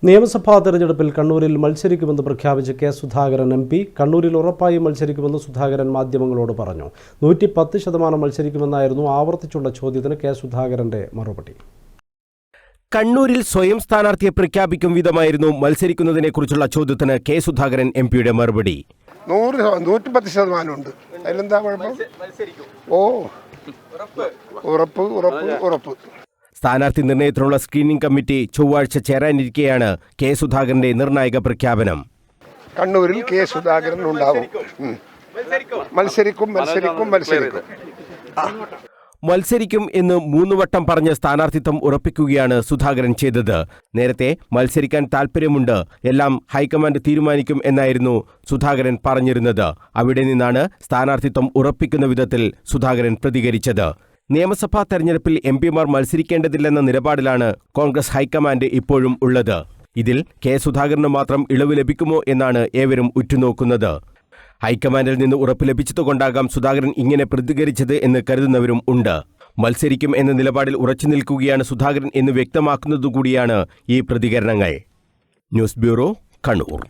നിയമസഭാ തെരഞ്ഞെടുപ്പിൽ കണ്ണൂരിൽ മത്സരിക്കുമെന്ന് പ്രഖ്യാപിച്ച കെ സുധാകരൻ എം പി കണ്ണൂരിൽ ഉറപ്പായും മത്സരിക്കുമെന്ന് സുധാകരൻ മാധ്യമങ്ങളോട് പറഞ്ഞു. 110% മത്സരിക്കുമെന്നായിരുന്നു ആവർത്തിച്ചുള്ള ചോദ്യത്തിന് കെ സുധാകരന്റെ മറുപടി. കണ്ണൂരിൽ സ്വയം സ്ഥാനാർത്ഥിയെ പ്രഖ്യാപിക്കും വിധമായിരുന്നു മത്സരിക്കുന്നതിനെക്കുറിച്ചുള്ള ചോദ്യത്തിന് കെ സുധാകരൻ എം പിയുടെ മറുപടി. 110% ഉണ്ട്. അതിലെന്താ കുഴപ്പം? ഉറപ്പ്. സ്ഥാനാർത്ഥി നിർണയത്തിനുള്ള സ്ക്രീനിംഗ് കമ്മിറ്റി ചൊവ്വാഴ്ച ചേരാനിരിക്കെയാണ് കെ സുധാകരന്റെ നിർണായക പ്രഖ്യാപനം. കണ്ണൂരിൽ കെ സുധാകരൻ ഉണ്ടാവും. മത്സരിക്കും എന്ന് 3 വട്ടം പറഞ്ഞ് സ്ഥാനാർത്ഥിത്വം ഉറപ്പിക്കുകയാണ് സുധാകരൻ ചെയ്തത്. നേരത്തെ മത്സരിക്കാൻ താൽപ്പര്യമുണ്ട്, എല്ലാം ഹൈക്കമാൻഡ് തീരുമാനിക്കും എന്നായിരുന്നു സുധാകരൻ പറഞ്ഞിരുന്നത്. അവിടെ നിന്നാണ് സ്ഥാനാർത്ഥിത്വം ഉറപ്പിക്കുന്ന വിധത്തിൽ സുധാകരൻ പ്രതികരിച്ചത്. നിയമസഭാ തെരഞ്ഞെടുപ്പിൽ എംപിമാർ മത്സരിക്കേണ്ടതില്ലെന്ന നിലപാടിലാണ് കോൺഗ്രസ് ഹൈക്കമാൻഡ് ഇപ്പോഴും ഉള്ളത്. ഇതിൽ കെ സുധാകരന് മാത്രം ഇളവ് ലഭിക്കുമോ എന്നാണ് ഏവരും ഉറ്റുനോക്കുന്നത്. ഹൈക്കമാൻഡിൽ നിന്ന് ഉറപ്പ് ലഭിച്ചതുകൊണ്ടാകാം സുധാകരൻ ഇങ്ങനെ പ്രതികരിച്ചത് എന്ന് കരുതുന്നവരും ഉണ്ട്. മത്സരിക്കും എന്ന നിലപാടിൽ ഉറച്ചു നിൽക്കുകയാണ് സുധാകരൻ എന്ന് വ്യക്തമാക്കുന്നതുകൂടിയാണ് ഈ പ്രതികരണങ്ങൾ. News bureau, Kannur.